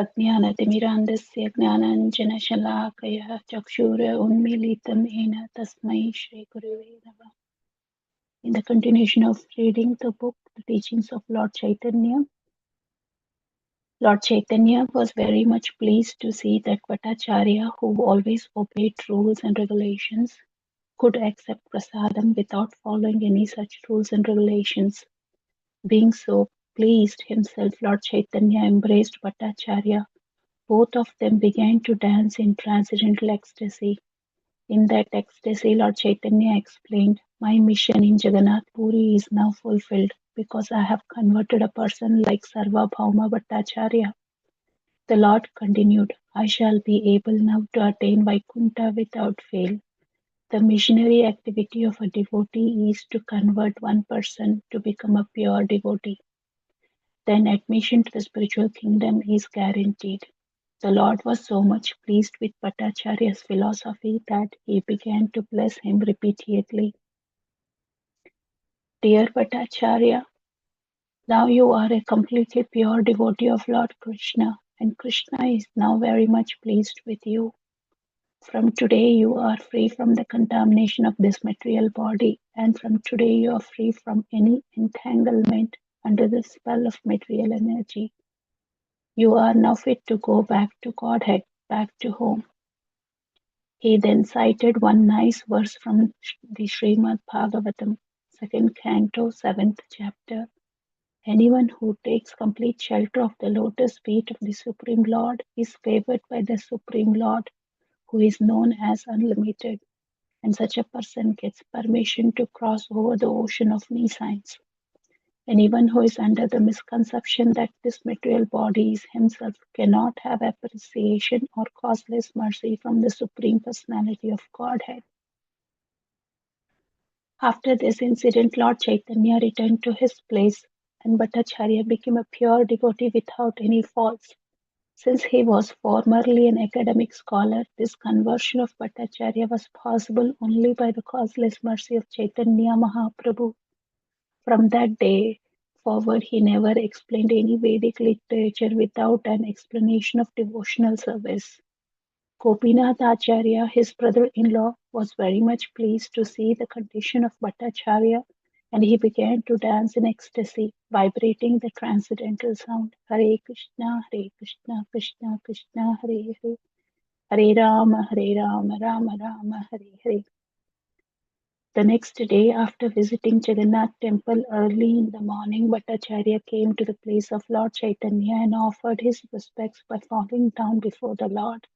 अज्ञानतिमिरान्धस्य ज्ञानाञ्जनशलाकया चक्षुरुन्मीलितं येन तस्मै श्रीगुरुवे नमः. In the continuation of reading the book, The Teachings of Lord Chaitanya was very much pleased to see that Bhattacharya, who always obeyed rules and regulations, could accept prasadam without following any such rules and regulations. Being so pleased himself, Lord Chaitanya embraced Bhattacharya. Both of them began to dance in transcendental ecstasy. In that ecstasy, Lord Chaitanya explained, "My mission in Jagannath Puri is now fulfilled because I have converted a person like Sarvabhauma Bhattacharya." The Lord continued, "I shall be able now to attain Vaikuntha without fail. The missionary activity of a devotee is to convert one person to become a pure devotee. Then admission to the spiritual kingdom is guaranteed." The Lord was so much pleased with Bhattacharya's philosophy that he began to bless him repeatedly. "Dear Bhattacharya, now you are a completely pure devotee of Lord Krishna, and Krishna is now very much pleased with you. From today you are free from the contamination of this material body, and from today you are free from any entanglement under the spell of material energy. You are now fit to go back to Godhead, back to home." He then cited one nice verse from the Srimad Bhagavatam, second canto, seventh chapter. "Anyone who takes complete shelter of the lotus feet of the Supreme Lord is favored by the Supreme Lord, who is known as unlimited, and such a person gets permission to cross over the ocean of nescience. Anyone who is under the misconception that this material body is himself cannot have appreciation or causeless mercy from the Supreme Personality of Godhead." After this incident, Lord Chaitanya returned to his place, and Bhattacharya became a pure devotee without any faults. Since he was formerly an academic scholar, this conversion of Bhattacharya was possible only by the causeless mercy of Chaitanya Mahaprabhu. From that day forward, he never explained any Vedic literature without an explanation of devotional service. Gopinath Acharya, his brother-in-law, was very much pleased to see the condition of Bhattacharya, and he began to dance in ecstasy, vibrating the transcendental sound, "Hare Krishna, Krishna Krishna, Hare Hare, Hare Rama, Rama Rama, Hare Hare." The next day, after visiting Jagannath temple early in the morning, Bhattacharya came to the place of Lord Chaitanya and offered his respects by falling down before the Lord,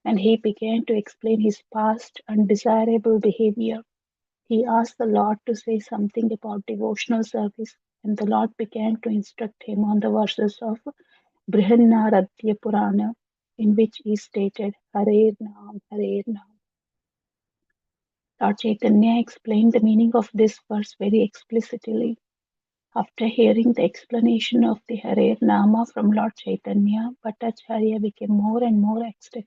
and he began to explain his past undesirable behavior. He asked the Lord to say something about devotional service, and the Lord began to instruct him on the verses of Brihannaradya Purana, in which is stated, "Hare Nam, Hare Nam." Lord Chaitanya explained the meaning of this verse very explicitly. After hearing the explanation of the Hare Nama from Lord Chaitanya, Bhattacharya became more and more ecstatic.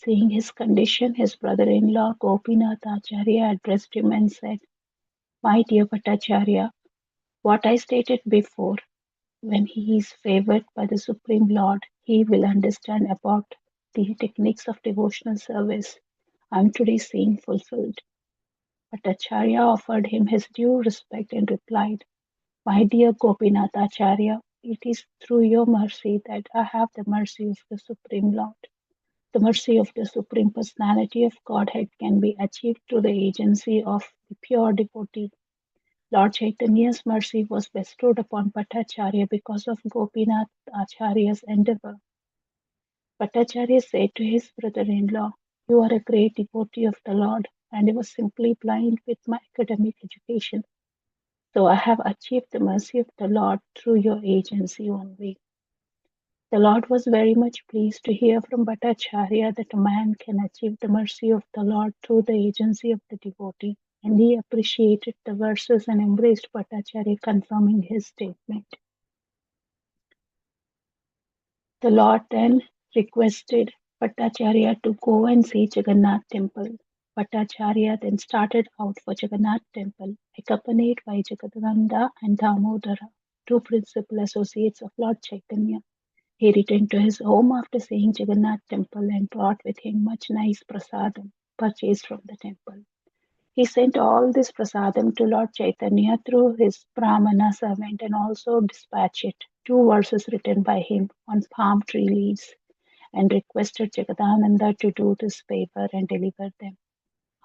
Seeing his condition, his brother-in-law Gopinath Acharya addressed him and said, "My dear Bhattacharya, what I stated before, when he is favored by the Supreme Lord, he will understand about the techniques of devotional service I am today seeing fulfilled." Bhattacharya offered him his due respect and replied, "My dear Gopinath Acharya, it is through your mercy that I have the mercy of the Supreme Lord. The mercy of the Supreme Personality of Godhead can be achieved through the agency of the pure devotee. Lord Chaitanya's mercy was bestowed upon Bhattacharya because of Gopinath Acharya's endeavor." Bhattacharya said to his brother-in-law, "You are a great devotee of the Lord, and I was simply blind with my academic education. So I have achieved the mercy of the Lord through your agency only." The Lord was very much pleased to hear from Bhattacharya that a man can achieve the mercy of the Lord through the agency of the devotee, and he appreciated the verses and embraced Bhattacharya, confirming his statement. The Lord then requested Bhattacharya to go and see Jagannath temple. Bhattacharya then started out for Jagannath temple, accompanied by Jagadananda and Damodara, two principal associates of Lord Chaitanya. He returned to his home after seeing Jagannath temple and brought with him much nice prasadam purchased from the temple. He sent all this prasadam to Lord Chaitanya through his Brahmana servant and also dispatched it, two verses written by him on palm tree leaves, and requested Jagadananda to do this favor and deliver them.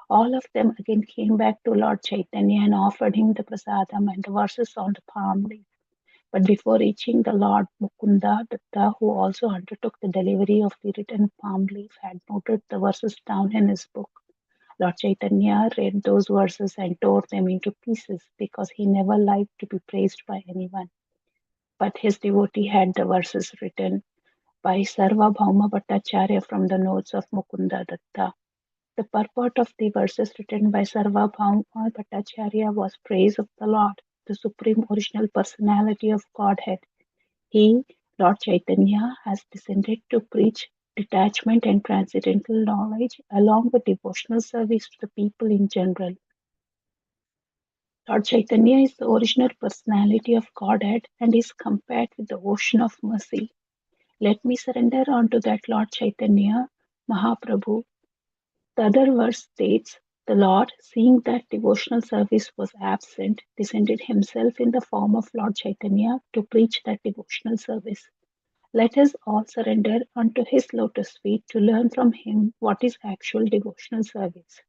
All of them again came back to Lord Chaitanya and offered him the prasadam and the verses on the palm leaf. But before reaching the Lord Mukunda, Datta, who also undertook the delivery of the written palm leaf, had noted the verses down in his book. Lord Chaitanya read those verses and tore them into pieces because he never liked to be praised by anyone. But his devotee had the verses written by Sarvabhauma Bhattacharya from the notes of Mukunda Datta. The purport of the verses written by Sarvabhauma Bhattacharya was praise of the Lord, the Supreme Original Personality of Godhead. He, Lord Chaitanya, has descended to preach detachment and transcendental knowledge along with devotional service to the people in general. Lord Chaitanya is the original personality of Godhead and is compared with the ocean of mercy. Let me surrender unto that Lord Chaitanya, Mahaprabhu. The other verse states, the Lord, seeing that devotional service was absent, descended himself in the form of Lord Chaitanya to preach that devotional service. Let us all surrender unto his lotus feet to learn from him what is actual devotional service.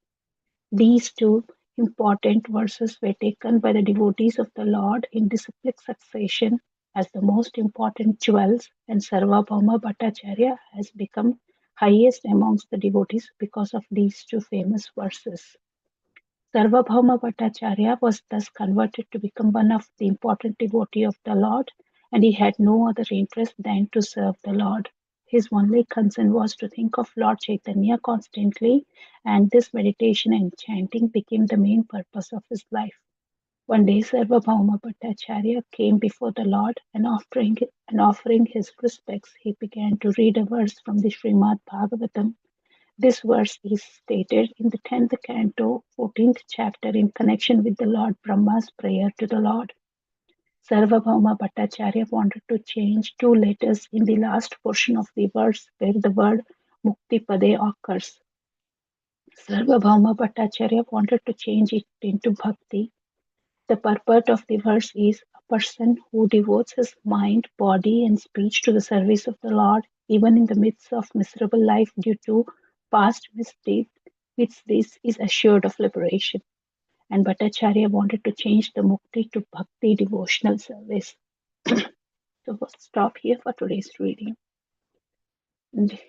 These two important verses were taken by the devotees of the Lord in disciplic succession as the most important jewels, and Sarvabhauma Bhattacharya has become highest amongst the devotees because of these two famous verses. Sarvabhauma Bhattacharya was thus converted to become one of the important devotee of the Lord, and he had no other interest than to serve the Lord. His only concern was to think of Lord Chaitanya constantly, and this meditation and chanting became the main purpose of his life. One day Sarvabhauma Bhattacharya came before the Lord, and offering his respects, he began to read a verse from the Srimad Bhagavatam. This verse is stated in the 10th canto, 14th chapter in connection with the Lord Brahma's prayer to the Lord. Sarvabhauma Bhattacharya wanted to change two letters in the last portion of the verse where the word Muktipade occurs. Sarvabhauma Bhattacharya wanted to change it into Bhakti. The purport of the verse is a person who devotes his mind, body, and speech to the service of the Lord, even in the midst of miserable life due to past misdeeds, with this is assured of liberation. And Bhattacharya wanted to change the mukti to bhakti devotional service. So we'll stop here for today's reading. And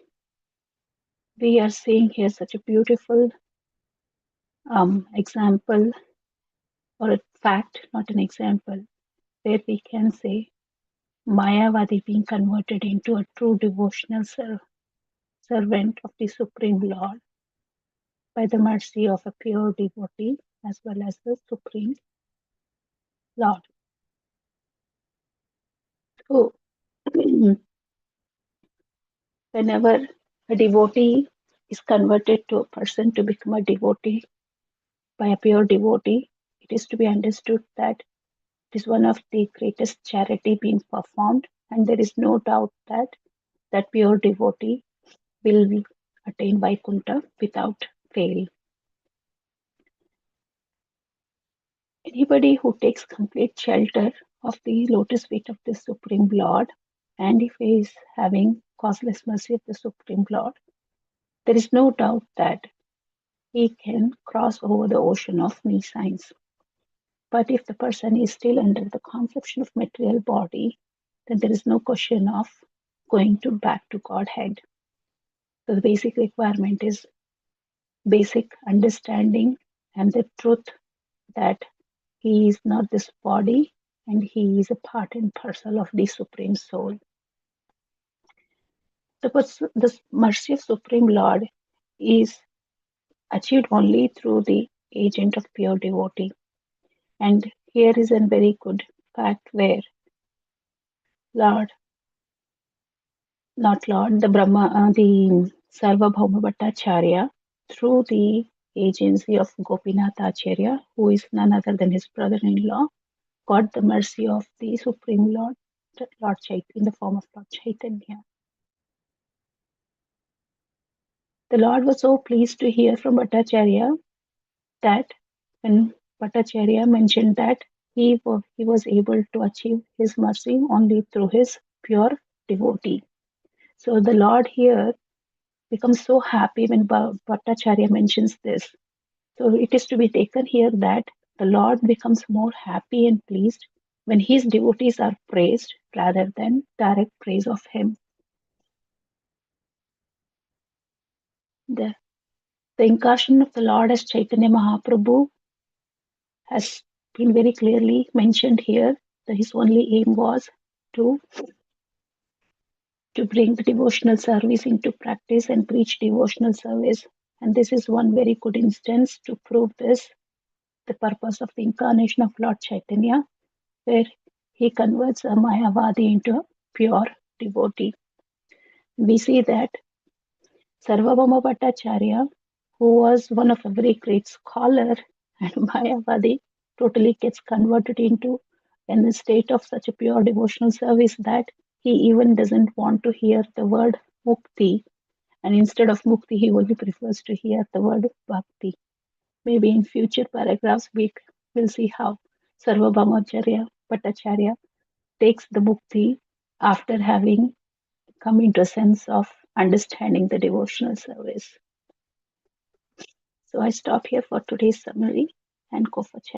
we are seeing here such a beautiful example or a fact, not an example, where we can say Mayavadi being converted into a true devotional servant of the Supreme Lord by the mercy of a pure devotee as well as the Supreme Lord. So, whenever a devotee is converted to a person to become a devotee by a pure devotee, it is to be understood that it is one of the greatest charity being performed, and there is no doubt that that pure devotee will attain Vaikuntha without fail. Anybody who takes complete shelter of the lotus feet of the Supreme Lord, and if he is having causeless mercy of the Supreme Lord, there is no doubt that he can cross over the ocean of nescience. But if the person is still under the conception of material body, then there is no question of going to back to Godhead. So the basic requirement is basic understanding and the truth that he is not this body and he is a part and parcel of the Supreme Soul. The mercy of Supreme Lord is achieved only through the agent of pure devotee. And here is a very good fact where Lord, not Lord, the Sarvabhauma Bhattacharya, through the agency of Gopinath Acharya, who is none other than his brother-in-law, got the mercy of the Supreme Lord In the form of Lord Chaitanya. The Lord was so pleased to hear from Bhattacharya that when Bhattacharya mentioned that he was able to achieve his mercy only through his pure devotee. So the Lord here becomes so happy when Bhattacharya mentions this. So it is to be taken here that the Lord becomes more happy and pleased when his devotees are praised rather than direct praise of him. The, the incarnation of the Lord as Chaitanya Mahaprabhu has been very clearly mentioned here. That his only aim was to, to bring the devotional service into practice and preach devotional service. And this is one very good instance to prove this, the purpose of the incarnation of Lord Chaitanya, where he converts a Mayavadi into a pure devotee. We see that Sarvabhauma Bhattacharya, who was one of a very great scholar and Mayavadi, totally gets converted into in the state of such a pure devotional service that he even doesn't want to hear the word mukti, and instead of mukti, he only prefers to hear the word bhakti. Maybe in future paragraphs we will see how Sarvabhauma Bhattacharya takes the mukti after having come into a sense of understanding the devotional service. So I stop here for today's summary and go for chat.